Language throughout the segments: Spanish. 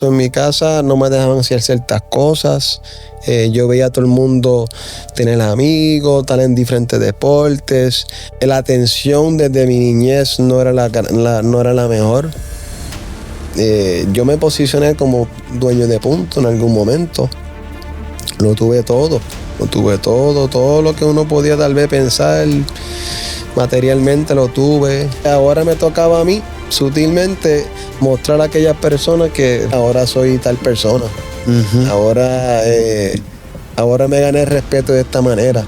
En mi casa no me dejaban hacer ciertas cosas. Yo veía a todo el mundo tener amigos, estar en diferentes deportes. La atención desde mi niñez no era la mejor. Yo me posicioné como dueño de punto en algún momento. Lo tuve todo, todo lo que uno podía tal vez pensar materialmente lo tuve. Ahora me tocaba a mí sutilmente mostrar a aquellas personas que ahora soy tal persona. Uh-huh. Ahora me gané el respeto de esta manera.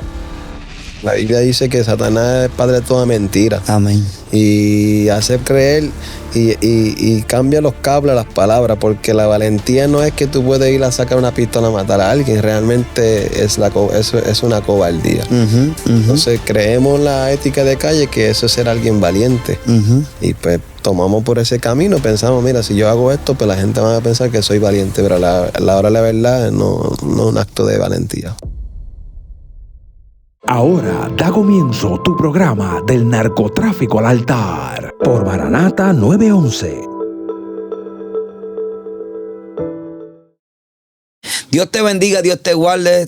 La Biblia dice que Satanás es padre de toda mentira. Amén. Y hace creer y cambia los cables a las palabras, porque la valentía no es que tú puedes ir a sacar una pistola a matar a alguien, realmente es una cobardía. Uh-huh, uh-huh. Entonces creemos en la ética de calle que eso es ser alguien valiente. Uh-huh. Y pues tomamos por ese camino, pensamos, mira, si yo hago esto, pues la gente va a pensar que soy valiente, pero a la hora de la verdad no es un acto de valentía. Ahora da comienzo tu programa del narcotráfico al altar por Maranata 911. Dios te bendiga, Dios te guarde.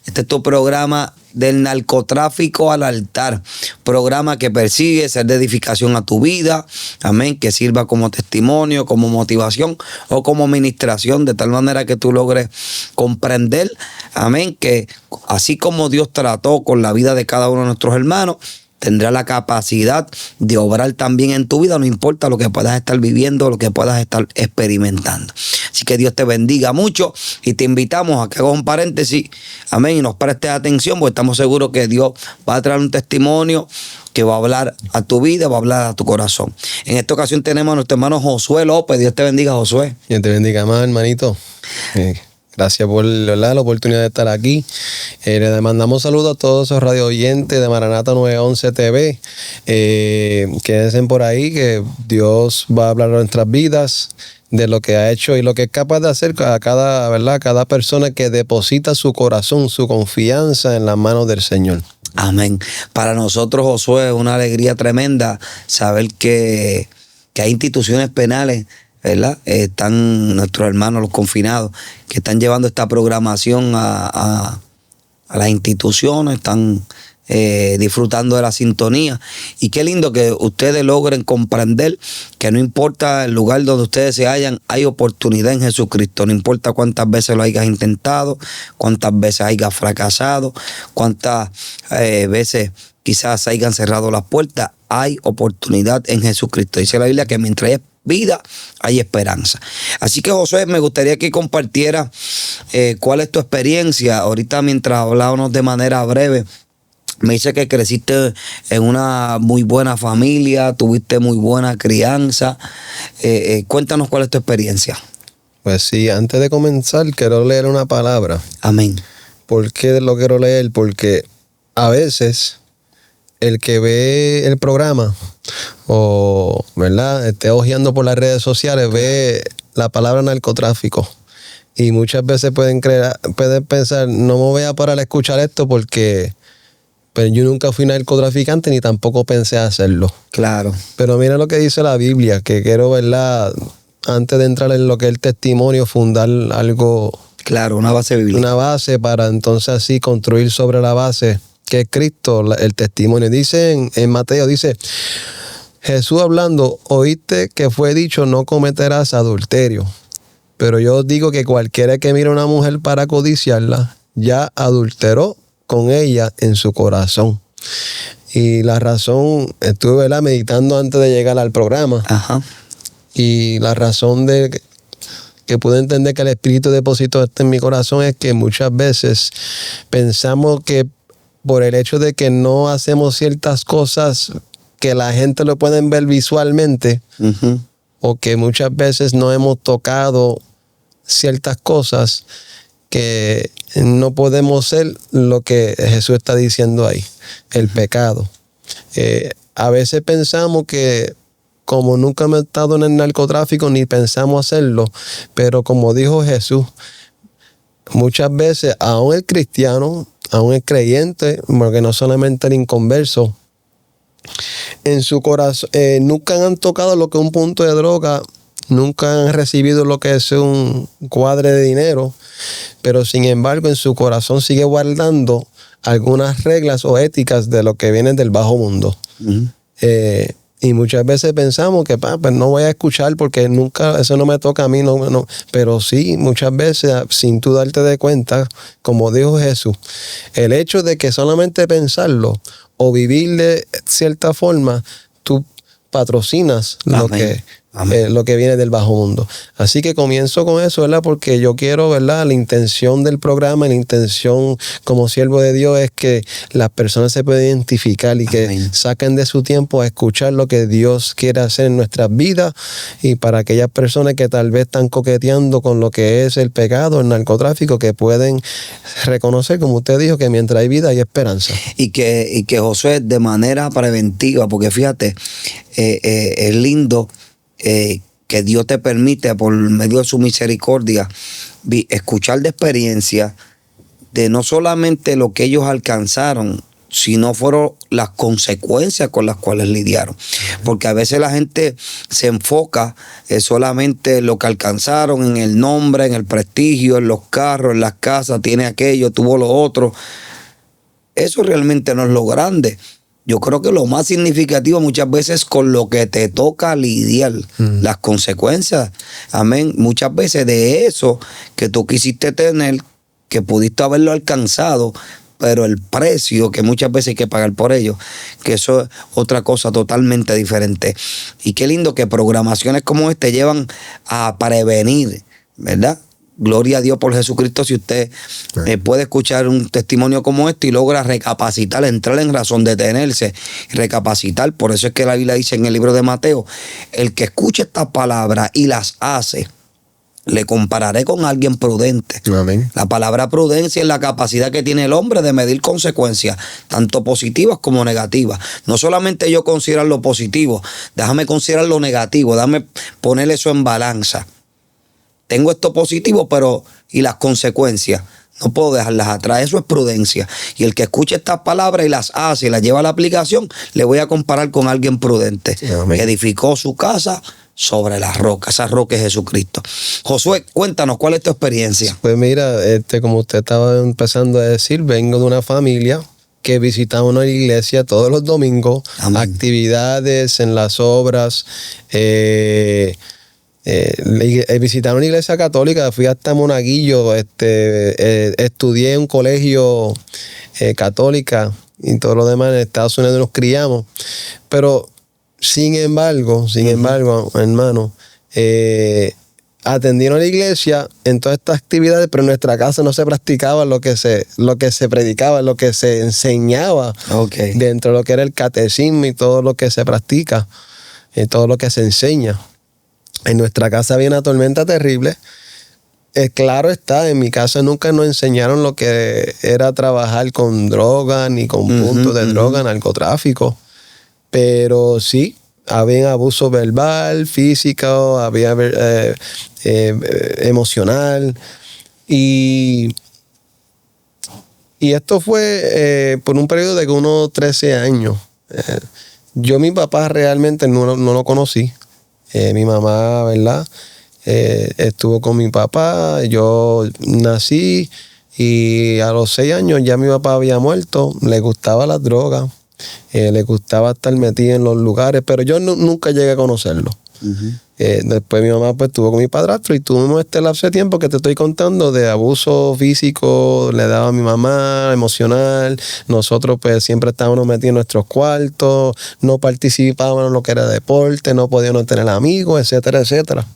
Este es tu programa del narcotráfico al altar. Programa que persigue ser de edificación a tu vida. Amén. Que sirva como testimonio, como motivación o como ministración, de tal manera que tú logres comprender, amén, que así como Dios trató con la vida de cada uno de nuestros hermanos, tendrá la capacidad de obrar también en tu vida, no importa lo que puedas estar viviendo, lo que puedas estar experimentando. Así que Dios te bendiga mucho y te invitamos a que hagas un paréntesis, amén, y nos prestes atención, porque estamos seguros que Dios va a traer un testimonio que va a hablar a tu vida, va a hablar a tu corazón. En esta ocasión tenemos a nuestro hermano Josué López. Dios te bendiga, Josué. Dios te bendiga más, hermanito. Gracias por la oportunidad de estar aquí. Le mandamos saludos a todos esos radio oyentes de Maranata 911 TV. Quédense por ahí, que Dios va a hablar de nuestras vidas, de lo que ha hecho y lo que es capaz de hacer a cada persona que deposita su corazón, su confianza en las manos del Señor. Amén. Para nosotros, Josué, es una alegría tremenda saber que hay instituciones penales, ¿verdad? Están nuestros hermanos, los confinados, que están llevando esta programación a las instituciones, están disfrutando de la sintonía. Y qué lindo que ustedes logren comprender que no importa el lugar donde ustedes se hallan, hay oportunidad en Jesucristo. No importa cuántas veces lo hayas intentado, cuántas veces hayas fracasado, cuántas veces quizás hayan cerrado las puertas, hay oportunidad en Jesucristo. Dice la Biblia que mientras hay vida, hay esperanza. Así que, Josué, me gustaría que compartieras cuál es tu experiencia. Ahorita, mientras hablábamos de manera breve, me dice que creciste en una muy buena familia, tuviste muy buena crianza. Cuéntanos cuál es tu experiencia. Pues sí, antes de comenzar, quiero leer una palabra. Amén. ¿Por qué lo quiero leer? Porque a veces el que ve el programa o, ¿verdad?, esté hojeando por las redes sociales, ve la palabra narcotráfico. Y muchas veces pueden pensar, no me voy a parar a escuchar esto porque pues, yo nunca fui narcotraficante ni tampoco pensé hacerlo. Claro. Pero mira lo que dice la Biblia, que quiero, ¿verdad?, antes de entrar en lo que es el testimonio, fundar algo. Claro, una base bíblica. Una base para entonces así construir sobre la base que es Cristo, el testimonio. Dice en Mateo, dice, Jesús hablando, oíste que fue dicho, no cometerás adulterio. Pero yo os digo que cualquiera que mire a una mujer para codiciarla, ya adulteró con ella en su corazón. Y la razón, estuve, ¿verdad?, meditando antes de llegar al programa. Ajá. Y la razón de que pude entender que el Espíritu depositó esto en mi corazón es que muchas veces pensamos que por el hecho de que no hacemos ciertas cosas que la gente lo pueden ver visualmente, uh-huh, o que muchas veces no hemos tocado ciertas cosas, que no podemos ser lo que Jesús está diciendo ahí, el pecado. A veces pensamos que como nunca hemos estado en el narcotráfico ni pensamos hacerlo, pero como dijo Jesús, muchas veces aún el cristiano, aún el creyente, porque no solamente el inconverso, en su corazón nunca han tocado lo que es un punto de droga nunca han recibido lo que es un cuadre de dinero, pero sin embargo en su corazón sigue guardando algunas reglas o éticas de lo que vienen del bajo mundo. Uh-huh. Y muchas veces pensamos que pues no voy a escuchar porque nunca, eso no me toca a mí, no. Pero sí, muchas veces, sin tú darte de cuenta, como dijo Jesús, el hecho de que solamente pensarlo o vivir de cierta forma, tú patrocinas lo que viene del bajo mundo. Así que comienzo con eso, ¿verdad? Porque yo quiero, ¿verdad? La intención del programa, la intención como siervo de Dios es que las personas se puedan identificar y que saquen de su tiempo a escuchar lo que Dios quiere hacer en nuestras vidas, y para aquellas personas que tal vez están coqueteando con lo que es el pecado, el narcotráfico, que pueden reconocer, como usted dijo, que mientras hay vida hay esperanza. Y que Josué, de manera preventiva, porque fíjate, es lindo que Dios te permite, por medio de su misericordia, escuchar de experiencia de no solamente lo que ellos alcanzaron, sino fueron las consecuencias con las cuales lidiaron. Porque a veces la gente se enfoca solamente en lo que alcanzaron, en el nombre, en el prestigio, en los carros, en las casas, tiene aquello, tuvo lo otro. Eso realmente no es lo grande. Yo creo que lo más significativo muchas veces con lo que te toca lidiar, las consecuencias, amén, muchas veces de eso que tú quisiste tener, que pudiste haberlo alcanzado, pero el precio que muchas veces hay que pagar por ello, que eso es otra cosa totalmente diferente. Y qué lindo que programaciones como esta llevan a prevenir, ¿verdad? Gloria a Dios por Jesucristo si usted puede escuchar un testimonio como este y logra recapacitar, entrar en razón, detenerse, recapacitar. Por eso es que la Biblia dice en el libro de Mateo, el que escucha estas palabras y las hace, le compararé con alguien prudente. Amén. La palabra prudencia es la capacidad que tiene el hombre de medir consecuencias, tanto positivas como negativas. No solamente yo considerar lo positivo, déjame considerar lo negativo, déjame poner eso en balanza. Tengo esto positivo, pero ¿y las consecuencias? No puedo dejarlas atrás. Eso es prudencia. Y el que escuche estas palabras y las hace y las lleva a la aplicación, le voy a comparar con alguien prudente. Amén. Que edificó su casa sobre la roca. Esa roca es Jesucristo. Josué, cuéntanos, ¿cuál es tu experiencia? Pues mira, como usted estaba empezando a decir, vengo de una familia que visitaba una iglesia todos los domingos. Amén. Actividades en las obras, visité una iglesia católica, fui hasta Monaguillo, estudié en un colegio católica y todo lo demás. En Estados Unidos nos criamos, pero sin embargo, hermano, atendieron a la iglesia en todas estas actividades, pero en nuestra casa no se practicaba lo que se predicaba, lo que se enseñaba dentro de lo que era el catecismo y todo lo que se practica, todo lo que se enseña. En nuestra casa había una tormenta terrible. Claro está, en mi casa nunca nos enseñaron lo que era trabajar con droga, ni con puntos de droga, narcotráfico. Pero sí, había abuso verbal, físico, había emocional. Y esto fue por un periodo de unos 13 años. Yo mi papá realmente no lo conocí. Mi mamá, ¿verdad? Estuvo con mi papá, yo nací y a los 6 años ya mi papá había muerto. Le gustaba las drogas, le gustaba estar metido en los lugares, pero yo nunca llegué a conocerlo. Después mi mamá pues estuvo con mi padrastro y tuvimos este lapso de tiempo que te estoy contando de abuso físico, le daba a mi mamá, emocional. Nosotros pues siempre estábamos metidos en nuestros cuartos, no participábamos en lo que era deporte, no podíamos tener amigos, etcétera, etcétera.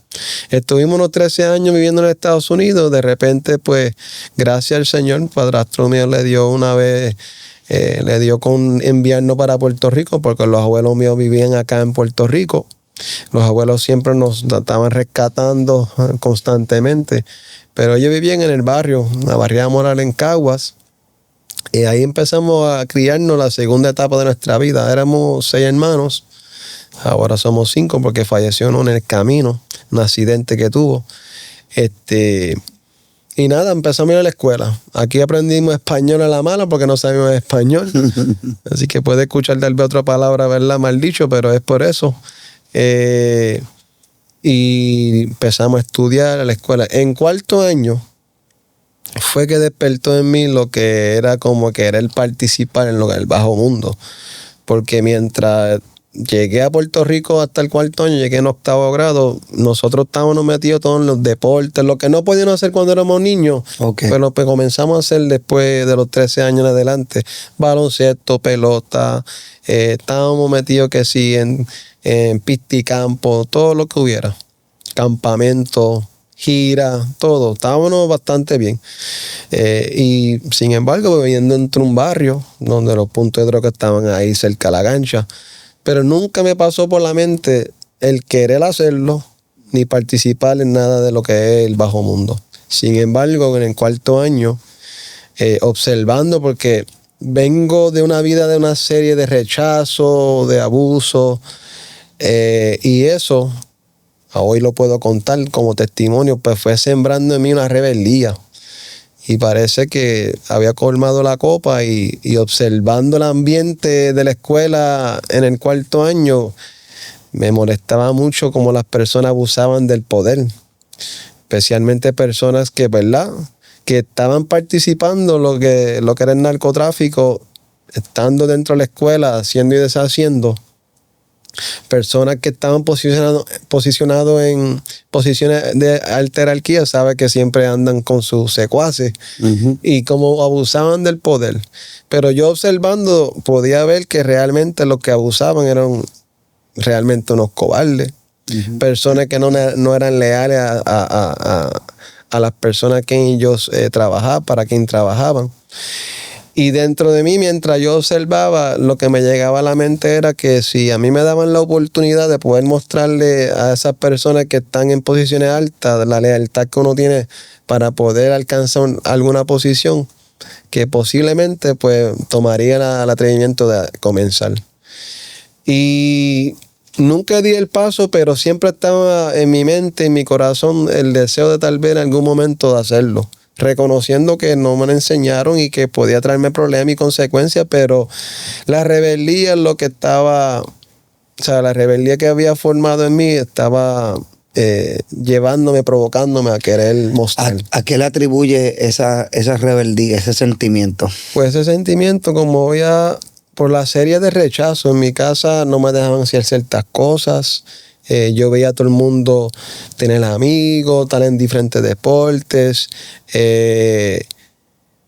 Estuvimos unos 13 años viviendo en Estados Unidos. De repente pues gracias al Señor, padrastro mío le dio una vez, le dio con enviarnos para Puerto Rico porque los abuelos míos vivían acá en Puerto Rico. Los abuelos siempre nos estaban rescatando constantemente, pero ellos vivían en el barrio, la barriada Moral en Caguas, y ahí empezamos a criarnos la segunda etapa de nuestra vida. Éramos 6 hermanos, ahora somos 5 porque falleció uno en el camino, un accidente que tuvo. Y nada, empezamos a ir a la escuela. Aquí aprendimos español a la mala porque no sabíamos español, así que puede escuchar tal vez otra palabra, verla mal dicho, pero es por eso. y empezamos a estudiar a la escuela. En cuarto año fue que despertó en mí lo que era como querer participar en lo que es el bajo mundo. Porque mientras llegué a Puerto Rico hasta el cuarto año, llegué en 8º grado, nosotros estábamos metidos todos en los deportes, lo que no podíamos hacer cuando éramos niños, pero pues comenzamos a hacer después de los 13 años en adelante, baloncesto, pelota, estábamos metidos que sí en pista y campo, todo lo que hubiera, campamento, gira, todo, estábamos bastante bien. Y sin embargo, viviendo entre un barrio donde los puntos de droga estaban ahí cerca de la cancha, pero nunca me pasó por la mente el querer hacerlo ni participar en nada de lo que es el bajo mundo. Sin embargo, en el cuarto año, observando, porque vengo de una vida de una serie de rechazo, de abuso, y eso, hoy lo puedo contar como testimonio, pues fue sembrando en mí una rebeldía. Y parece que había colmado la copa y observando el ambiente de la escuela en el cuarto año, me molestaba mucho cómo las personas abusaban del poder. Especialmente personas que, ¿verdad?, que estaban participando lo que era el narcotráfico, estando dentro de la escuela, haciendo y deshaciendo. Personas que estaban posicionados en posiciones de alta jerarquía, sabe que siempre andan con sus secuaces, y como abusaban del poder. Pero yo observando podía ver que realmente los que abusaban eran realmente unos cobardes, personas que no eran leales a las personas que ellos trabajaban, para quien trabajaban. Y dentro de mí, mientras yo observaba, lo que me llegaba a la mente era que si a mí me daban la oportunidad de poder mostrarle a esas personas que están en posiciones altas la lealtad que uno tiene para poder alcanzar alguna posición, que posiblemente pues tomaría el atrevimiento de comenzar. Y nunca di el paso, pero siempre estaba en mi mente, en mi corazón, el deseo de tal vez en algún momento de hacerlo, reconociendo que no me lo enseñaron y que podía traerme problemas y consecuencias, pero la rebeldía es lo que estaba, o sea, la rebeldía que había formado en mí estaba llevándome, provocándome a querer mostrar. ¿A qué le atribuye esa rebeldía, ese sentimiento? Pues ese sentimiento, como por la serie de rechazo, en mi casa no me dejaban hacer ciertas cosas. Yo veía a todo el mundo tener amigos, estar en diferentes deportes.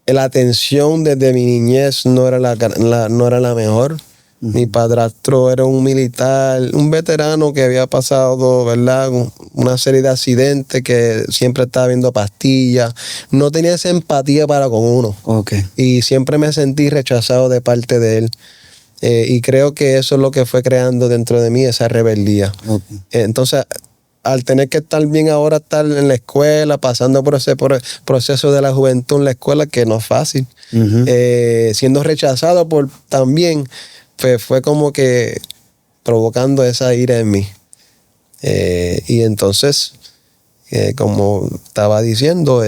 La atención desde mi niñez no era la mejor. Mi padrastro era un militar, un veterano que había pasado, ¿verdad?, una serie de accidentes, que siempre estaba viendo pastillas. No tenía esa empatía para con uno. Y siempre me sentí rechazado de parte de él. Y creo que eso es lo que fue creando dentro de mí esa rebeldía. Entonces, al tener que estar bien ahora, estar en la escuela, pasando por ese proceso de la juventud en la escuela, que no es fácil, siendo rechazado también, pues fue como que provocando esa ira en mí. Y entonces, como estaba diciendo,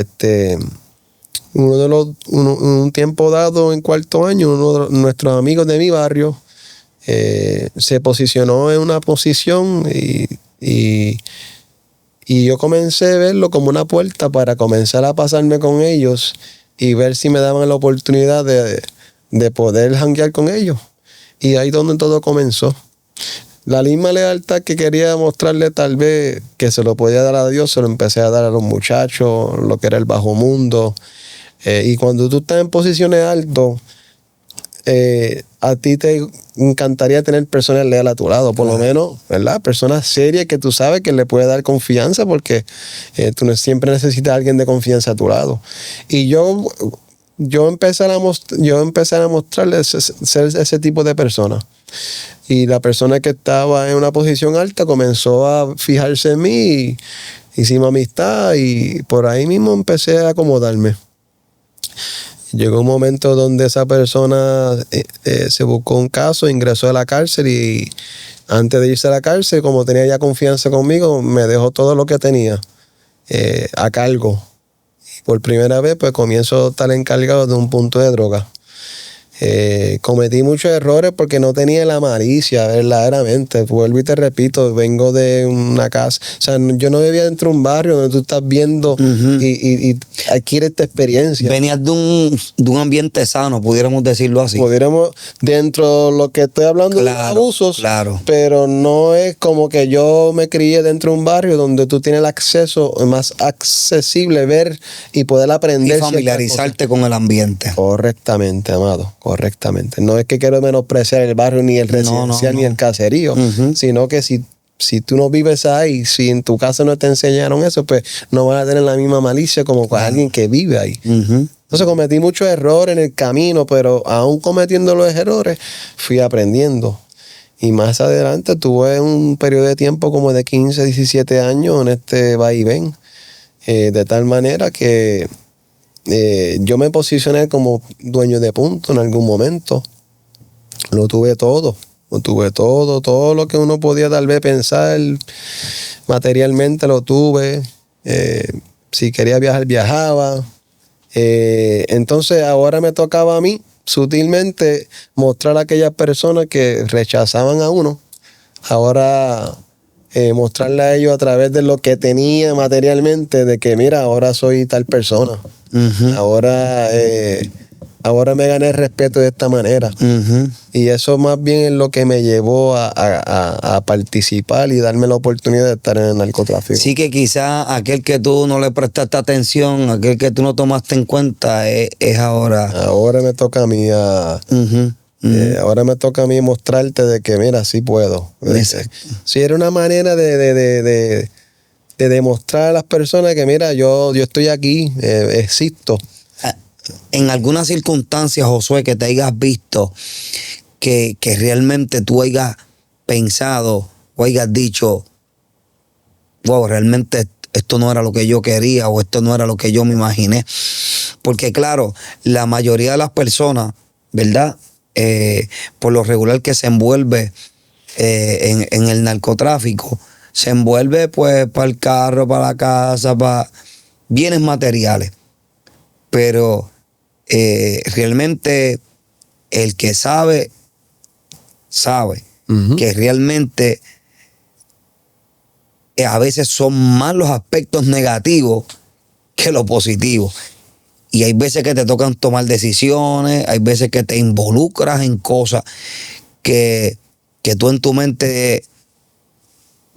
un tiempo dado en cuarto año, uno de nuestros amigos de mi barrio se posicionó en una posición y yo comencé a verlo como una puerta para comenzar a pasarme con ellos y ver si me daban la oportunidad de poder janguear con ellos. Y ahí donde todo comenzó. La misma lealtad que quería mostrarle, tal vez que se lo podía dar a Dios, se lo empecé a dar a los muchachos, lo que era el bajo mundo. Y cuando tú estás en posiciones altas, a ti te encantaría tener personas leales a tu lado, por lo menos, ¿verdad? Personas serias que tú sabes que le puedes dar confianza, porque tú siempre necesitas a alguien de confianza a tu lado. Y yo empecé a mostrarle ser ese tipo de persona. Y la persona que estaba en una posición alta comenzó a fijarse en mí y hicimos amistad, y por ahí mismo empecé a acomodarme. Llegó un momento donde esa persona se buscó un caso, ingresó a la cárcel, y antes de irse a la cárcel, como tenía ya confianza conmigo, me dejó todo lo que tenía a cargo. Por primera vez, pues comienzo a estar encargado de un punto de droga. Cometí muchos errores porque no tenía la malicia, verdaderamente. Vuelvo y te repito, vengo de una casa. O sea, yo no vivía dentro de un barrio donde tú estás viendo y adquieres esta experiencia. Venías de un ambiente sano, pudiéramos decirlo así. Pudiéramos, dentro de lo que estoy hablando de abusos, pero no es como que yo me crié dentro de un barrio donde tú tienes el acceso más accesible, ver y poder aprender. Y familiarizarte con el ambiente. Correctamente, amado. Correctamente. No es que quiero menospreciar el barrio, ni el residencial, ni el caserío, sino que si tú no vives ahí, si en tu casa no te enseñaron eso, pues no vas a tener la misma malicia como con alguien que vive ahí. Entonces cometí muchos errores en el camino, pero aún cometiendo los errores, fui aprendiendo. Y más adelante tuve un periodo de tiempo como de 15, 17 años en este vaivén, de tal manera que yo me posicioné como dueño de punto en algún momento. Lo tuve todo, todo lo que uno podía tal vez pensar materialmente lo tuve. Si quería viajar, viajaba. Entonces ahora me tocaba a mí sutilmente mostrar a aquellas personas que rechazaban a uno. Ahora mostrarle a ellos a través de lo que tenía materialmente, de que mira, ahora soy tal persona. Ahora me gané el respeto de esta manera. Y eso más bien es lo que me llevó a participar y darme la oportunidad de estar en el narcotráfico. Sí, que quizá aquel que tú no le prestaste atención, aquel que tú no tomaste en cuenta, es ahora. Ahora me toca a mí ahora me toca a mí mostrarte de que mira, sí puedo. Sí, era una manera de demostrar a las personas que mira, yo estoy aquí, existo. En algunas circunstancias, Josué, que te hayas visto que realmente tú hayas pensado o hayas dicho, wow, realmente esto no era lo que yo quería o esto no era lo que yo me imaginé. Porque claro, la mayoría de las personas, ¿verdad? Por lo regular que se envuelve en el narcotráfico, se envuelve pues para el carro, para la casa, para bienes materiales. Pero realmente el que sabe que realmente a veces son más los aspectos negativos que los positivos. Y hay veces que te tocan tomar decisiones, hay veces que te involucras en cosas que tú en tu mente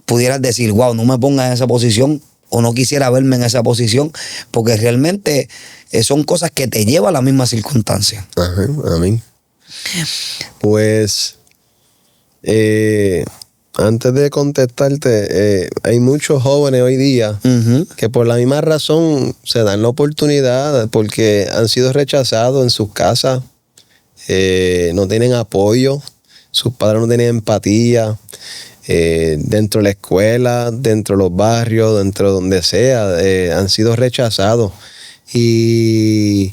pudieras decir, wow, no me pongas en esa posición o no quisiera verme en esa posición, porque realmente son cosas que te llevan a la misma circunstancia. Ajá, amén. Pues, antes de contestarte, hay muchos jóvenes hoy día que por la misma razón se dan la oportunidad porque han sido rechazados en sus casas, no tienen apoyo, sus padres no tienen empatía. Dentro de la escuela, dentro de los barrios, dentro de donde sea, han sido rechazados. Y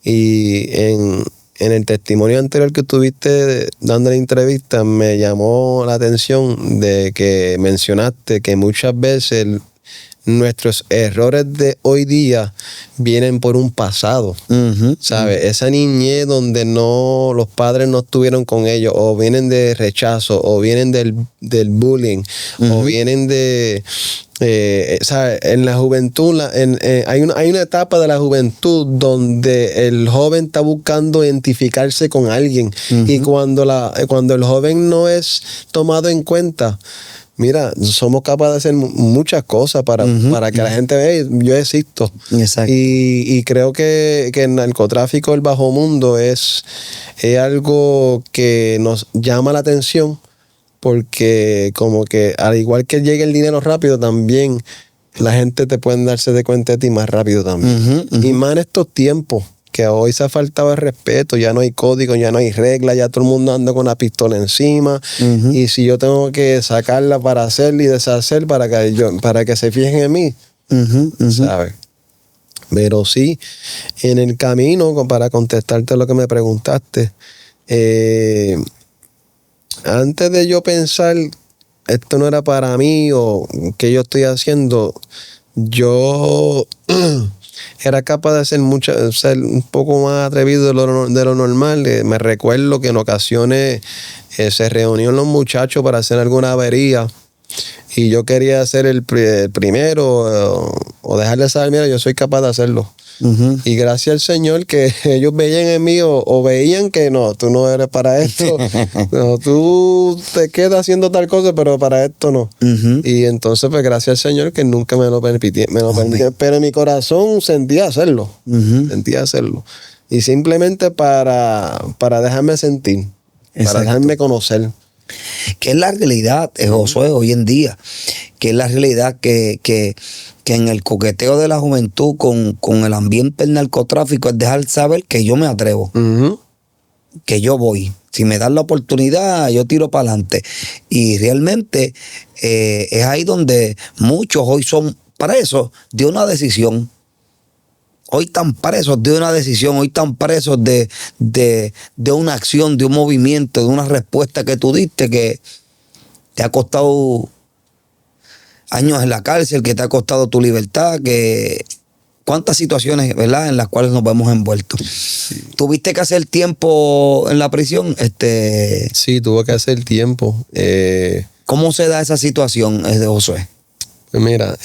en el testimonio anterior que tuviste dando la entrevista, me llamó la atención de que mencionaste que muchas veces nuestros errores de hoy día vienen por un pasado, ¿sabes? Esa niñez donde los padres no estuvieron con ellos, o vienen de rechazo, o vienen del bullying, o vienen de... ¿sabes? En la juventud, hay una etapa de la juventud donde el joven está buscando identificarse con alguien, y cuando el joven no es tomado en cuenta, mira, somos capaces de hacer muchas cosas para que la gente vea, yo existo. Exacto. Y creo que el narcotráfico, el bajo mundo, es algo que nos llama la atención, porque como que al igual que llega el dinero rápido, también la gente te puede darse de cuenta de ti más rápido también. Y más en estos tiempos, que hoy se ha faltado el respeto, ya no hay código, ya no hay reglas, ya todo el mundo anda con la pistola encima, y si yo tengo que sacarla para hacer y deshacer para que se fijen en mí, ¿sabes? Pero sí, en el camino, para contestarte lo que me preguntaste, antes de yo pensar esto no era para mí o qué yo estoy haciendo, yo era capaz de ser un poco más atrevido de lo normal. Me recuerdo que en ocasiones se reunían los muchachos para hacer alguna avería y yo quería ser el primero o dejarles saber, mira, yo soy capaz de hacerlo. Uh-huh. Y gracias al Señor que ellos veían en mí o veían que no, tú no eres para esto, no, tú te quedas haciendo tal cosa, pero para esto no. Uh-huh. Y entonces pues gracias al Señor que nunca me lo permitía, pero en mi corazón sentía hacerlo, y simplemente para dejarme sentir. Exacto. Para dejarme conocer. Que es la realidad, Josué, hoy en día. Que es la realidad que en el coqueteo de la juventud con el ambiente del narcotráfico es dejar saber que yo me atrevo. Uh-huh. Que yo voy. Si me dan la oportunidad, yo tiro para adelante. Y realmente es ahí donde muchos hoy son presos de una decisión. Hoy están presos de una decisión, hoy están presos de una acción, de un movimiento, de una respuesta que tú diste que te ha costado años en la cárcel, que te ha costado tu libertad, que cuántas situaciones, ¿verdad?, en las cuales nos vemos envueltos. Sí. ¿Tuviste que hacer tiempo en la prisión? Sí, tuve que hacer tiempo. ¿Cómo se da esa situación, Josué? Pues mira,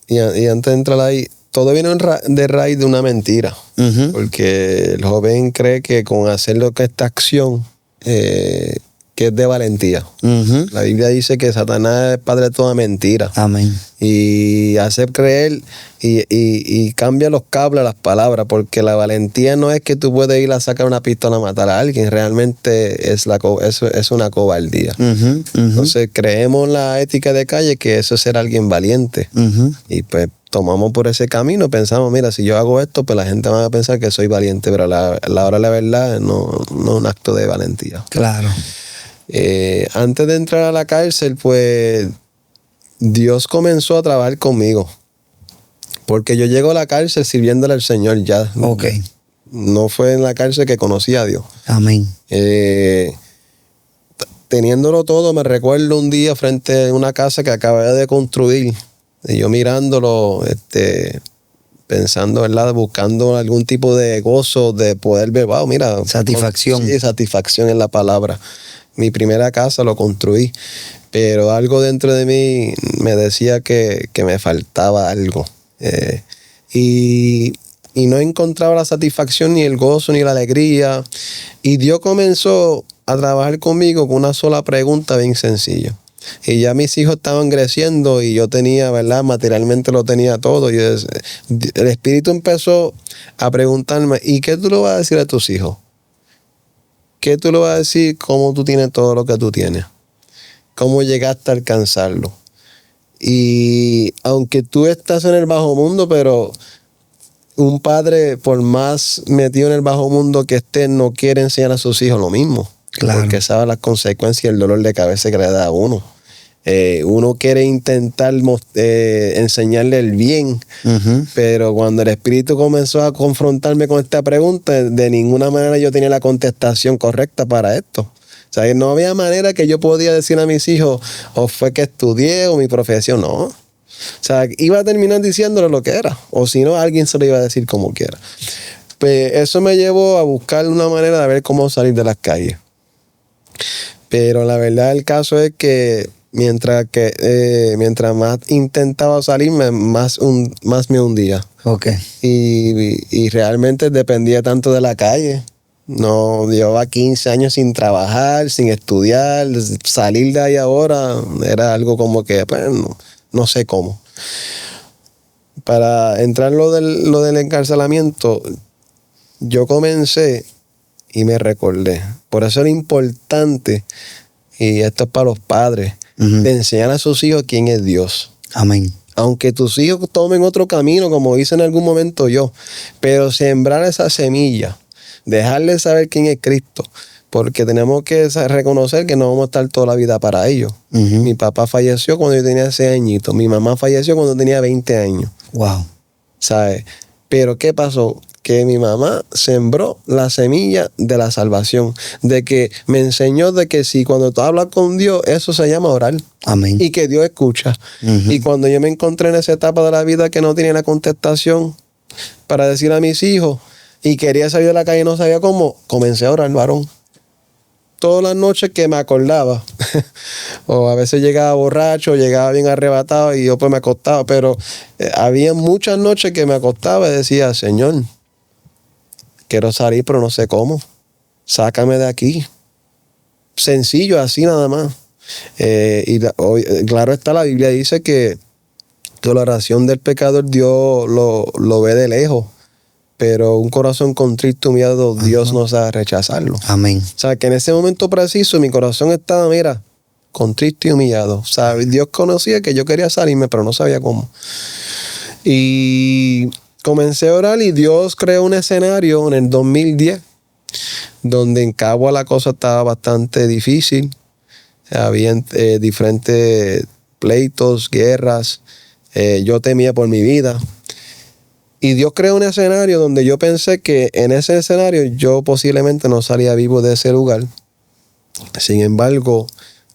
y antes de entrar ahí, todo viene de raíz de una mentira. Uh-huh. Porque el joven cree que con hacer lo que esta acción, que es de valentía. Uh-huh. La Biblia dice que Satanás es padre de toda mentira. Amén. Y hace creer y cambia los cables a las palabras, porque la valentía no es que tú puedes ir a sacar una pistola a matar a alguien, realmente es una cobardía. Uh-huh. Uh-huh. Entonces creemos la ética de calle que eso es ser alguien valiente. Uh-huh. Y pues tomamos por ese camino, pensamos, mira, si yo hago esto, pues la gente va a pensar que soy valiente, pero la hora de la verdad no es un acto de valentía. Claro. Antes de entrar a la cárcel, pues Dios comenzó a trabajar conmigo. Porque yo llego a la cárcel sirviéndole al Señor ya. Ok. No fue en la cárcel que conocí a Dios. Amén. Teniéndolo todo, me recuerdo un día frente a una casa que acabé de construir. Y yo mirándolo, pensando, ¿verdad?, buscando algún tipo de gozo, de poder ver, wow, mira. Satisfacción. Sí, satisfacción es la palabra. Mi primera casa lo construí, pero algo dentro de mí me decía que me faltaba algo. Y no encontraba la satisfacción, ni el gozo, ni la alegría. Y Dios comenzó a trabajar conmigo con una sola pregunta bien sencilla. Y ya mis hijos estaban creciendo y yo tenía, ¿verdad?, materialmente lo tenía todo. Y el Espíritu empezó a preguntarme, ¿y qué tú le vas a decir a tus hijos? ¿Qué tú le vas a decir cómo tú tienes todo lo que tú tienes? ¿Cómo llegaste a alcanzarlo? Y aunque tú estás en el bajo mundo, pero un padre, por más metido en el bajo mundo que esté, no quiere enseñar a sus hijos lo mismo. Claro. Porque sabe las consecuencias y el dolor de cabeza que le da a uno. Uno quiere intentar enseñarle el bien, uh-huh, pero cuando el Espíritu comenzó a confrontarme con esta pregunta, de ninguna manera yo tenía la contestación correcta para esto. O sea, no había manera que yo podía decir a mis hijos, o fue que estudié, o mi profesión, no. O sea, iba a terminar diciéndole lo que era, o si no, alguien se lo iba a decir como quiera. Pues eso me llevó a buscar una manera de ver cómo salir de las calles. Pero la verdad del caso es que mientras más intentaba salirme, más me hundía. Okay. Y realmente dependía tanto de la calle. No, llevaba 15 años sin trabajar, sin estudiar. Salir de ahí ahora era algo como que, pues, no sé cómo. Para entrar lo del encarcelamiento, yo comencé y me recordé. Por eso era importante, y esto es para los padres, uh-huh, de enseñar a sus hijos quién es Dios. Amén. Aunque tus hijos tomen otro camino, como hice en algún momento yo, pero sembrar esa semilla, dejarles saber quién es Cristo, porque tenemos que reconocer que no vamos a estar toda la vida para ellos. Uh-huh. Mi papá falleció cuando yo tenía 6 añitos, mi mamá falleció cuando tenía 20 años. Wow. ¿Sabes? Pero ¿qué pasó? Que mi mamá sembró la semilla de la salvación, de que me enseñó de que si cuando tú hablas con Dios, eso se llama orar. Amén. Y que Dios escucha. Uh-huh. Y cuando yo me encontré en esa etapa de la vida que no tenía la contestación, para decir a mis hijos y quería salir de la calle y no sabía cómo, comencé a orar, varón. Todas las noches que me acordaba, o a veces llegaba borracho, llegaba bien arrebatado y yo pues me acostaba, pero había muchas noches que me acostaba y decía, Señor, quiero salir pero no sé cómo, sácame de aquí. Sencillo, así nada más. Claro está, la Biblia dice que la oración del pecador Dios lo ve de lejos, pero un corazón contrito y humillado Dios no sabe rechazarlo. Amén. O sea, que en ese momento preciso mi corazón estaba, mira, contrito y humillado. O sea, Dios conocía que yo quería salirme, pero no sabía cómo. Y comencé a orar y Dios creó un escenario en el 2010, donde en Cagua la cosa estaba bastante difícil. Había diferentes pleitos, guerras. Yo temía por mi vida. Y Dios creó un escenario donde yo pensé que en ese escenario yo posiblemente no salía vivo de ese lugar. Sin embargo,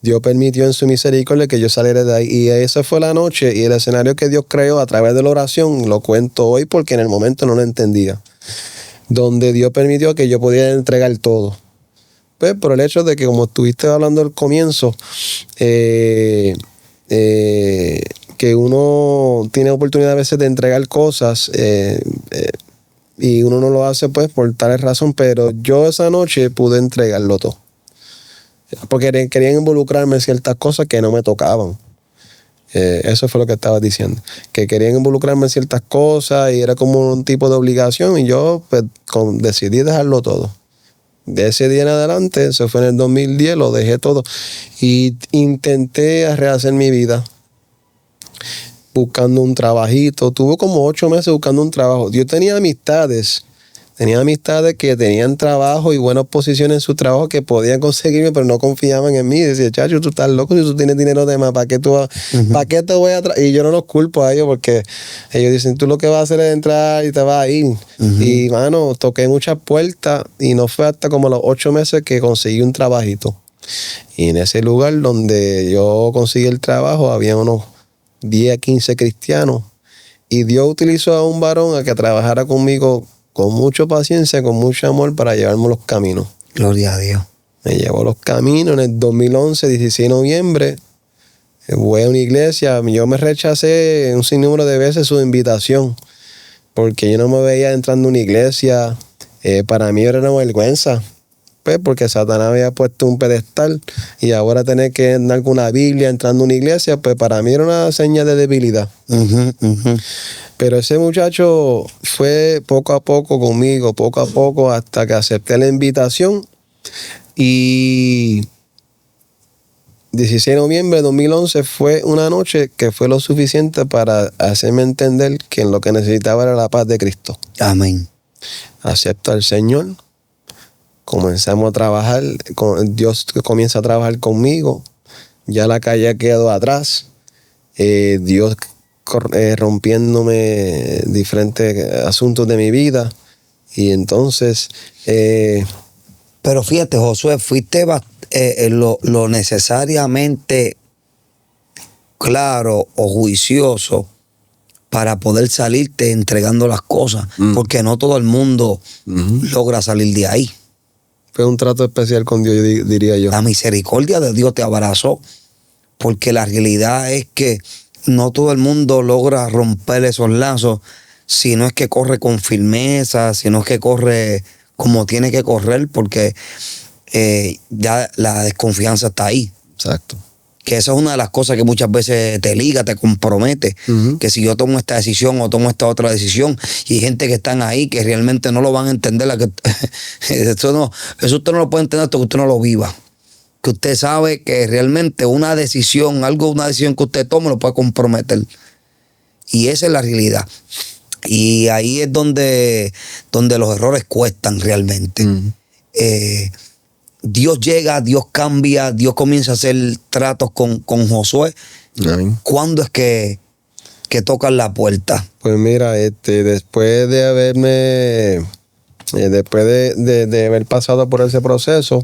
Dios permitió en su misericordia que yo saliera de ahí. Y esa fue la noche y el escenario que Dios creó a través de la oración. Lo cuento hoy porque en el momento no lo entendía. Donde Dios permitió que yo pudiera entregar todo. Pues por el hecho de que, como estuviste hablando al comienzo, que uno tiene oportunidad a veces de entregar cosas y uno no lo hace pues por tal razón, pero yo esa noche pude entregarlo todo. Porque querían involucrarme en ciertas cosas que no me tocaban. Eso fue lo que estaba diciendo. Que querían involucrarme en ciertas cosas y era como un tipo de obligación y yo pues decidí dejarlo todo. De ese día en adelante, eso fue en el 2010, lo dejé todo y intenté rehacer mi vida buscando un trabajito. Tuve como 8 meses buscando un trabajo. Yo tenía amistades que tenían trabajo y buenas posiciones en su trabajo que podían conseguirme, pero no confiaban en mí. Decía, chacho, tú estás loco, si tú tienes dinero de más, ¿para qué te voy a traer? Y yo no los culpo a ellos porque ellos dicen, tú lo que vas a hacer es entrar y te vas a ir. Y, mano, toqué muchas puertas y no fue hasta como los 8 meses que conseguí un trabajito. Y en ese lugar donde yo conseguí el trabajo, había unos 10, 15 cristianos. Y Dios utilizó a un varón a que trabajara conmigo con mucha paciencia, con mucho amor para llevarme los caminos. Gloria a Dios. Me llevó los caminos en el 2011, 16 de noviembre. Voy a una iglesia. Yo me rechacé un sinnúmero de veces su invitación porque yo no me veía entrando a una iglesia. Para mí era una vergüenza. Pues porque Satanás había puesto un pedestal y ahora tener que andar con una Biblia entrando a una iglesia, pues para mí era una señal de debilidad. Pero ese muchacho fue poco a poco conmigo, poco a poco, hasta que acepté la invitación. Y 16 de noviembre de 2011 fue una noche que fue lo suficiente para hacerme entender que lo que necesitaba era la paz de Cristo. Amén. Acepto al Señor. Comenzamos a trabajar, Dios comienza a trabajar conmigo, ya la calle quedó atrás, Dios rompiéndome diferentes asuntos de mi vida y entonces... Pero fíjate, Josué, fuiste lo necesariamente claro o juicioso para poder salirte entregando las cosas, porque no todo el mundo logra salir de ahí. Fue un trato especial con Dios, diría yo. La misericordia de Dios te abrazó, porque la realidad es que no todo el mundo logra romper esos lazos, si no es que corre con firmeza, si no es que corre como tiene que correr, porque ya la desconfianza está ahí. Exacto. Que esa es una de las cosas que muchas veces te liga, te compromete. Que si yo tomo esta decisión o tomo esta otra decisión, y hay gente que están ahí que realmente no lo van a entender. Eso usted no lo puede entender hasta que usted no lo viva. Que usted sabe que realmente una decisión que usted tome lo puede comprometer. Y esa es la realidad. Y ahí es donde los errores cuestan realmente. Dios llega, Dios cambia, Dios comienza a hacer tratos con Josué. Amén. ¿Cuándo es que tocan la puerta? Pues mira, después de haberme, después de haber pasado por ese proceso,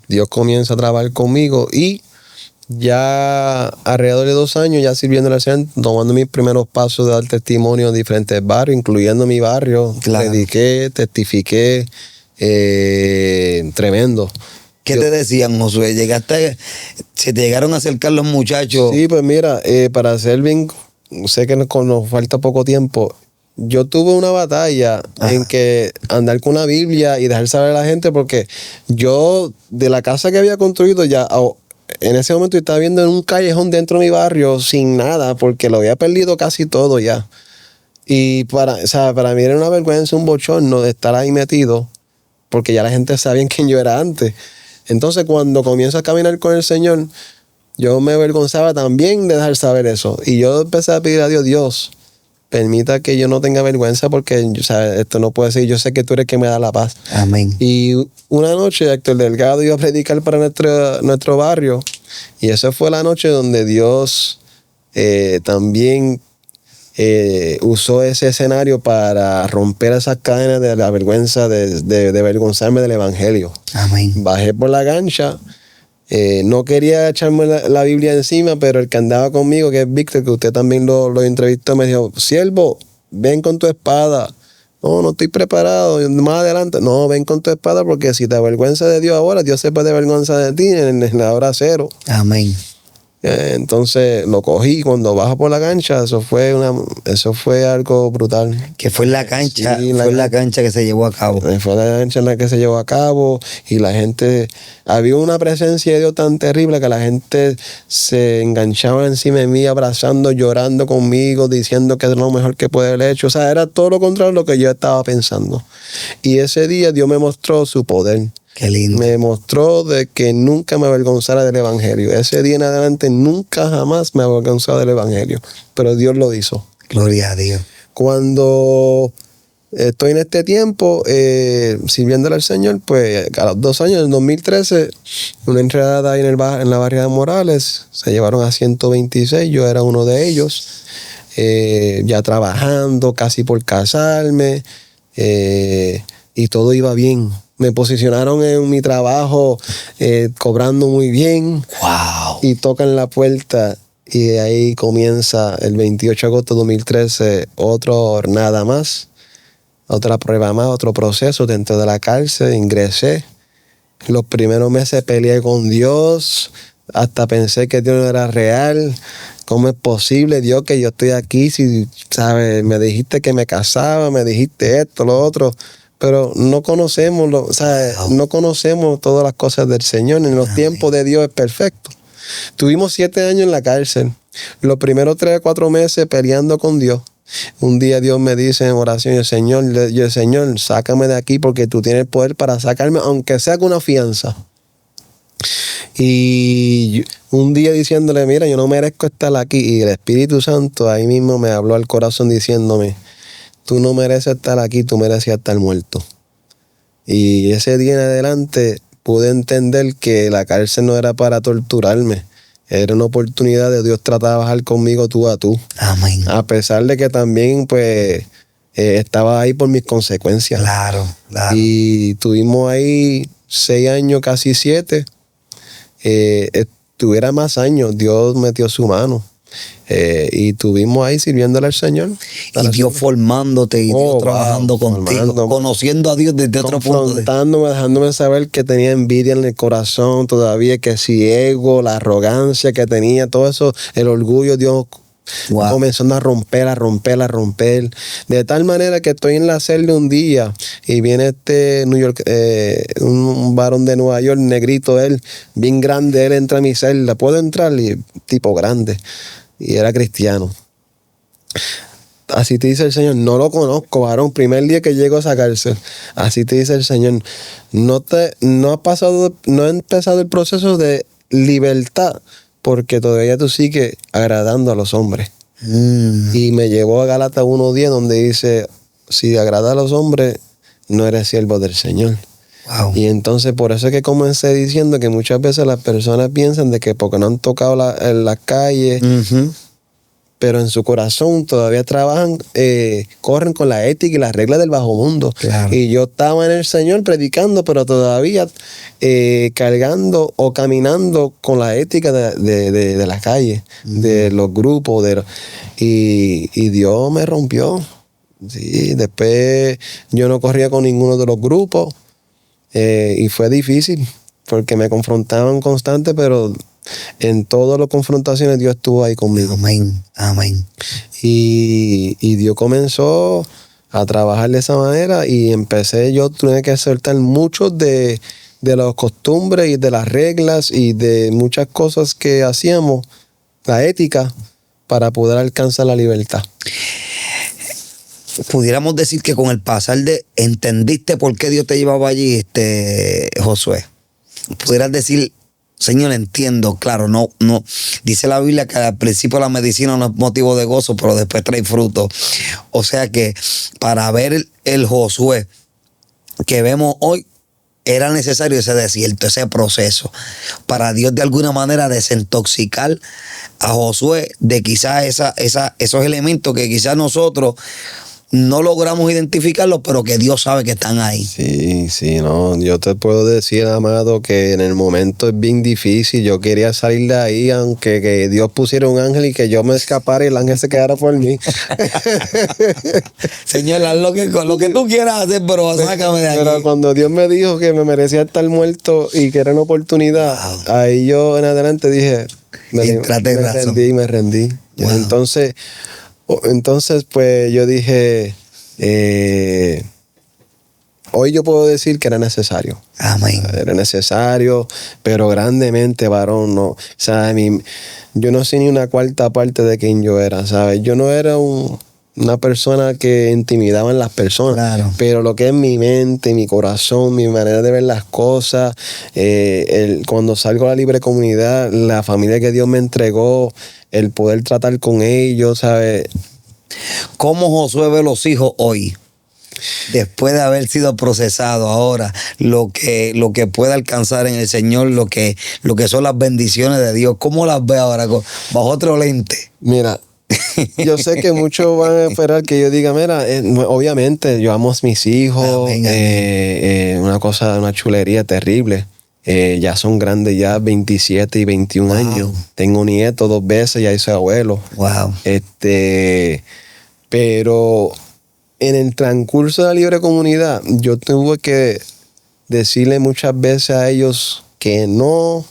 Dios comienza a trabajar conmigo y ya alrededor de 2 años ya sirviendo al Señor, tomando mis primeros pasos de dar testimonio en diferentes barrios, incluyendo mi barrio. Claro. Prediqué, testifiqué, tremendo. ¿Qué te decían, Josué? ¿Se te llegaron a acercar los muchachos? Sí, pues mira, para ser bien, sé que nos falta poco tiempo. Yo tuve una batalla en que andar con una Biblia y dejar saber a la gente, porque yo de la casa que había construido ya, en ese momento estaba viendo en un callejón dentro de mi barrio sin nada, porque lo había perdido casi todo ya. Y para mí era una vergüenza, un bochorno de estar ahí metido, porque ya la gente sabía quién yo era antes. Entonces, cuando comienzo a caminar con el Señor, yo me avergonzaba también de dejar saber eso. Y yo empecé a pedir a Dios, permita que yo no tenga vergüenza, porque esto no puede ser. Yo sé que tú eres el que me da la paz. Amén. Y una noche, Héctor Delgado iba a predicar para nuestro barrio. Y esa fue la noche donde Dios también usó ese escenario para romper esas cadenas de la vergüenza, de avergonzarme del Evangelio. Amén. Bajé por la cancha. No quería echarme la Biblia encima, pero el que andaba conmigo, que es Víctor, que usted también lo entrevistó, me dijo: siervo, ven con tu espada. No estoy preparado. Más adelante, no, ven con tu espada, porque si te avergüenza de Dios ahora, Dios se puede avergonzar de ti en la hora cero. Amén. Entonces lo cogí. Cuando bajo por la cancha, eso fue algo brutal. Que fue en la cancha, Sí, fue en la cancha que se llevó a cabo. Fue la cancha en la que se llevó a cabo, y la gente, había una presencia de Dios tan terrible que la gente se enganchaba encima de mí, abrazando, llorando conmigo, diciendo que es lo mejor que puede haber hecho. O sea, era todo lo contrario de lo que yo estaba pensando. Y ese día Dios me mostró su poder. Qué lindo. Me mostró de que nunca me avergonzara del Evangelio. Ese día en adelante nunca jamás me avergonzaba del Evangelio. Pero Dios lo hizo. Gloria a Dios. Cuando estoy en este tiempo sirviéndole al Señor, pues a los 2 años, en 2013, una enredada ahí en la barriada de Morales, se llevaron a 126, yo era uno de ellos, ya trabajando, casi por casarme, y todo iba bien. Me posicionaron en mi trabajo cobrando muy bien. Wow. Y tocan la puerta, y de ahí comienza el 28 de agosto de 2013 otra jornada más, otra prueba más, otro proceso dentro de la cárcel. Ingresé. Los primeros meses peleé con Dios, hasta pensé que Dios no era real. ¿Cómo es posible, Dios, que yo estoy aquí? Si, ¿sabes? Me dijiste que me casaba, me dijiste esto, lo otro. Pero no conocemos, no conocemos todas las cosas del Señor. En los tiempos de Dios es perfecto. Tuvimos 7 años en la cárcel. Los primeros 3 o 4 meses peleando con Dios. Un día Dios me dice en oración: Señor, sácame de aquí, porque tú tienes el poder para sacarme, aunque sea con una fianza. Y un día diciéndole: mira, yo no merezco estar aquí. Y el Espíritu Santo ahí mismo me habló al corazón diciéndome: tú no mereces estar aquí, tú mereces estar muerto. Y ese día en adelante pude entender que la cárcel no era para torturarme. Era una oportunidad de Dios trabajar conmigo tú a tú. Amén. A pesar de que también, pues, estaba ahí por mis consecuencias. Claro. Y tuvimos ahí 6 años, casi 7. Tuviera más años, Dios metió su mano. Y estuvimos ahí sirviéndole al Señor. Y Dios formándote, y Dios trabajando contigo, conociendo a Dios desde otro punto. Confrontándome, dejándome saber que tenía envidia en el corazón todavía, que si ego, la arrogancia que tenía, todo eso, el orgullo, Dios comenzando a romper. De tal manera que estoy en la celda un día y viene un varón de Nueva York, negrito él, bien grande, él entra a mi celda. ¿Puedo entrar? Y tipo grande. Y era cristiano. Así te dice el Señor: no lo conozco, varón. Primer día que llego a esa cárcel. Así te dice el Señor: no ha empezado el proceso de libertad, porque todavía tú sigues agradando a los hombres. Y me llevó a Gálatas 1:10, donde dice: si agrada a los hombres, no eres siervo del Señor. Wow. Y entonces por eso es que comencé diciendo que muchas veces las personas piensan de que porque no han tocado en las calles, pero en su corazón todavía trabajan, corren con la ética y las reglas del bajo mundo. Claro. Y yo estaba en el Señor predicando, pero todavía cargando o caminando con la ética de la calle, de los grupos. Y Dios me rompió. Sí, después yo no corría con ninguno de los grupos y fue difícil porque me confrontaban constante, pero en todas las confrontaciones Dios estuvo ahí conmigo. Amén, amén. Y Dios comenzó a trabajar de esa manera y tuve que soltar muchos de las costumbres y de las reglas y de muchas cosas que hacíamos, la ética, para poder alcanzar la libertad. Pudiéramos decir que con el pasar entendiste por qué Dios te llevaba allí, Josué. Pudieras decir, Señor, entiendo, claro, no. Dice la Biblia que al principio la medicina no es motivo de gozo, pero después trae fruto. O sea que para ver el Josué que vemos hoy, era necesario ese desierto, ese proceso, para Dios de alguna manera desintoxicar a Josué de quizás esos elementos que quizás nosotros no logramos identificarlos, pero que Dios sabe que están ahí. Sí, no. Yo te puedo decir, amado, que en el momento es bien difícil. Yo quería salir de ahí, aunque que Dios pusiera un ángel y que yo me escapara y el ángel se quedara por mí. Señor, haz lo que tú quieras hacer, pero sácame de aquí. Pero cuando Dios me dijo que me merecía estar muerto y que era una oportunidad, ahí yo en adelante dije, me rendí. Wow. Entonces, pues yo dije, hoy yo puedo decir que era necesario. Amén. Era necesario, pero grandemente, varón, no. ¿Sabes? Yo no sé ni una cuarta parte de quien yo era, ¿sabes? Yo no era una persona que intimidaba en las personas, claro, pero lo que es mi mente, mi corazón, mi manera de ver las cosas, cuando salgo a la libre comunidad, la familia que Dios me entregó, el poder tratar con ellos, ¿sabes? ¿Cómo Josué ve los hijos hoy? Después de haber sido procesado ahora, lo que puede alcanzar en el Señor, lo que son las bendiciones de Dios, ¿cómo las ve ahora bajo otro lente? Mira, yo sé que muchos van a esperar que yo diga, mira, obviamente yo amo a mis hijos, una chulería terrible. Ya son grandes, ya 27 y 21 años. Tengo nietos 2 veces, ya soy abuelo. Wow. Pero en el transcurso de la libre comunidad, yo tuve que decirle muchas veces a ellos que no,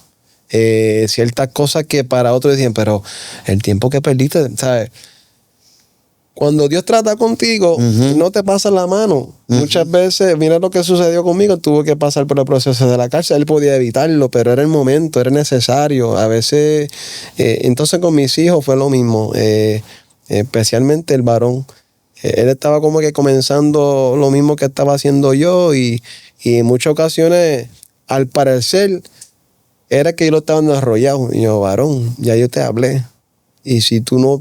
ciertas cosas que para otros decían, pero el tiempo que perdiste, ¿sabes? Cuando Dios trata contigo, no te pasa la mano. Muchas veces, mira lo que sucedió conmigo, tuve que pasar por el proceso de la cárcel. Él podía evitarlo, pero era el momento, era necesario. A veces, entonces con mis hijos fue lo mismo, especialmente el varón. Él estaba como que comenzando lo mismo que estaba haciendo yo y en muchas ocasiones, al parecer, era que yo lo estaba enrollado. Y yo, varón, ya yo te hablé. Y si tú no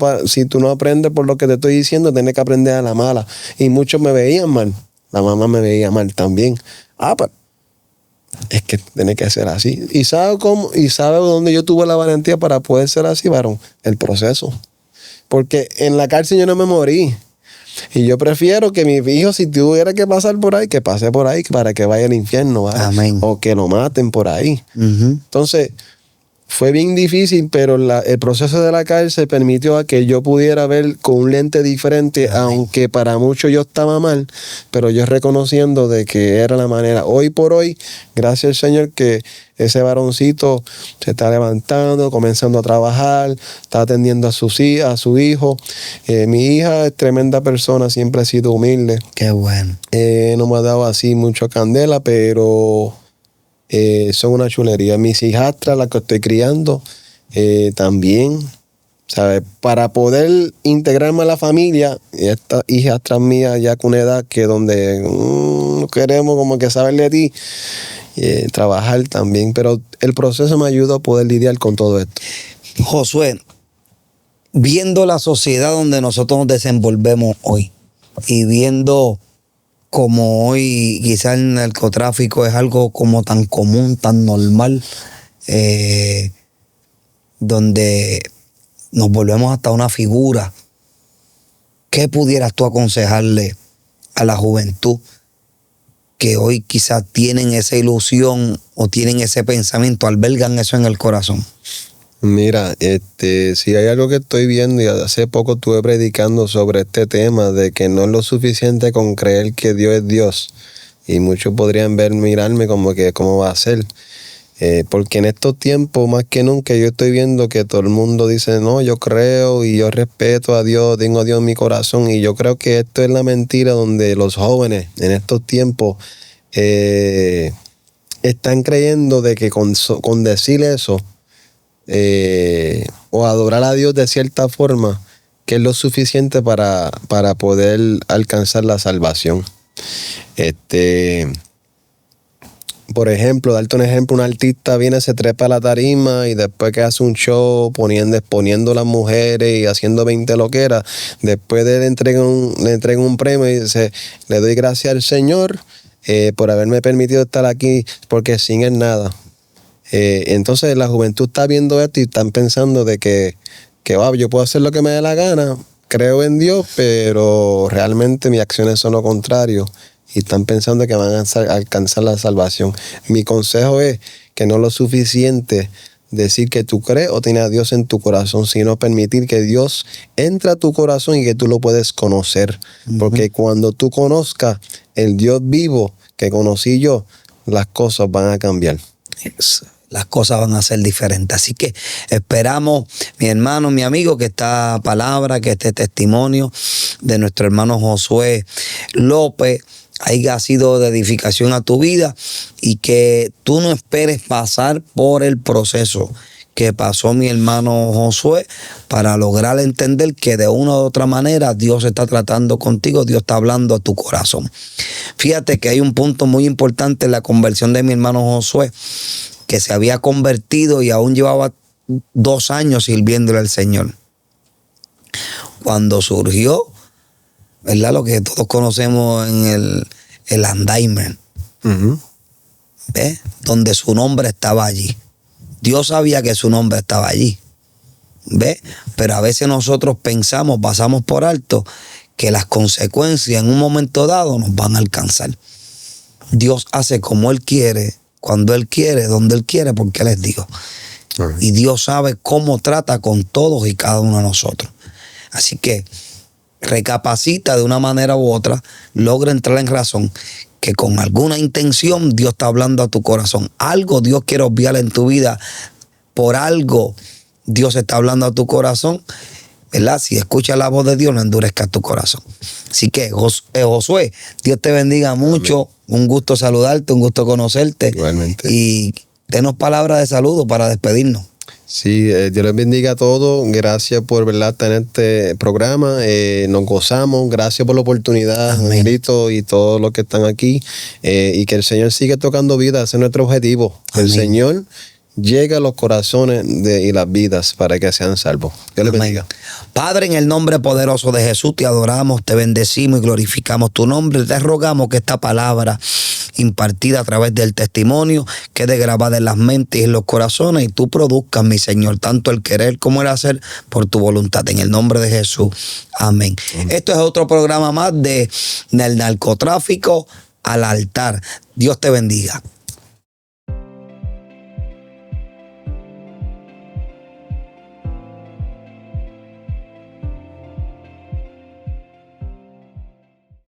aprendes por lo que te estoy diciendo, tienes que aprender a la mala. Y muchos me veían mal. La mamá me veía mal también. Pero es que tiene que ser así. ¿Y sabe cómo? ¿Y sabe dónde yo tuve la valentía para poder ser así, varón? El proceso. Porque en la cárcel yo no me morí. Y yo prefiero que mis hijos, si tuviera que pasar por ahí, que pase por ahí para que vaya al infierno. ¿Vale? Amén. O que lo maten por ahí. Entonces, fue bien difícil, pero el proceso de la cárcel permitió a que yo pudiera ver con un lente diferente, aunque para muchos yo estaba mal, pero yo reconociendo de que era la manera. Hoy por hoy, gracias al Señor que ese varoncito se está levantando, comenzando a trabajar, está atendiendo a su hijo. Mi hija es tremenda persona, siempre ha sido humilde. Qué bueno. No me ha dado así mucho candela, pero son una chulería. Mis hijastras, las que estoy criando, también, ¿sabes? Para poder integrarme a la familia, estas hijastras mías ya con una edad que donde queremos como que saberle a ti, trabajar también, pero el proceso me ayuda a poder lidiar con todo esto. Josué, viendo la sociedad donde nosotros nos desenvolvemos hoy y viendo como hoy quizás el narcotráfico es algo como tan común, tan normal, donde nos volvemos hasta una figura. ¿Qué pudieras tú aconsejarle a la juventud que hoy quizás tienen esa ilusión o tienen ese pensamiento, albergan eso en el corazón? Mira, si hay algo que estoy viendo, y hace poco estuve predicando sobre este tema, de que no es lo suficiente con creer que Dios es Dios. Y muchos podrían mirarme como que cómo va a ser. Porque en estos tiempos, más que nunca, yo estoy viendo que todo el mundo dice, no, yo creo y yo respeto a Dios, tengo a Dios en mi corazón. Y yo creo que esto es la mentira donde los jóvenes en estos tiempos están creyendo de que con decir eso, o adorar a Dios de cierta forma, que es lo suficiente para poder alcanzar la salvación. Por ejemplo, darte un ejemplo, un artista viene, se trepa a la tarima y después que hace un show exponiendo a las mujeres y haciendo 20 loqueras, después le entregan un premio y dice, le doy gracias al Señor por haberme permitido estar aquí, porque sin él nada. Entonces la juventud está viendo esto y están pensando de que yo puedo hacer lo que me dé la gana, creo en Dios, pero realmente mis acciones son lo contrario. Y están pensando que van a alcanzar la salvación. Mi consejo es que no es lo suficiente decir que tú crees o tienes a Dios en tu corazón, sino permitir que Dios entre a tu corazón y que tú lo puedes conocer. Porque cuando tú conozcas el Dios vivo que conocí yo, las cosas van a cambiar. Las cosas van a ser diferentes. Así que esperamos, mi hermano, mi amigo, que esta palabra, que este testimonio de nuestro hermano Josué López haya sido de edificación a tu vida y que tú no esperes pasar por el proceso que pasó mi hermano Josué para lograr entender que de una u otra manera Dios está tratando contigo, Dios está hablando a tu corazón. Fíjate que hay un punto muy importante en la conversión de mi hermano Josué, que se había convertido y aún llevaba 2 años sirviéndole al Señor. Cuando surgió, ¿verdad? Lo que todos conocemos en el Alzheimer, ¿ves? Donde su nombre estaba allí. Dios sabía que su nombre estaba allí, ¿ves? Pero a veces nosotros pasamos por alto que las consecuencias en un momento dado nos van a alcanzar. Dios hace como Él quiere, cuando Él quiere, donde Él quiere, porque Él es Dios. Y Dios sabe cómo trata con todos y cada uno de nosotros. Así que recapacita de una manera u otra, logra entrar en razón que con alguna intención Dios está hablando a tu corazón. Algo Dios quiere obviar en tu vida, por algo Dios está hablando a tu corazón, ¿verdad? Si escuchas la voz de Dios, no endurezcas tu corazón. Así que Josué, Dios te bendiga mucho. Amén. Un gusto saludarte, un gusto conocerte. Igualmente. Y denos palabras de saludo para despedirnos. Sí, Dios les bendiga a todos. Gracias por, ¿verdad?, tener este programa. Nos gozamos. Gracias por la oportunidad, Angelito, y todos los que están aquí. Y que el Señor siga tocando vidas. Ese es nuestro objetivo. Que el Señor llegue a los corazones y las vidas para que sean salvos. Dios les bendiga. Padre, en el nombre poderoso de Jesús, te adoramos, te bendecimos y glorificamos tu nombre. Te rogamos que esta palabra impartida a través del testimonio quede grabada en las mentes y en los corazones, y tú produzcas, mi Señor, tanto el querer como el hacer por tu voluntad, en el nombre de Jesús. Amén. Esto es otro programa más del narcotráfico al altar. Dios te bendiga.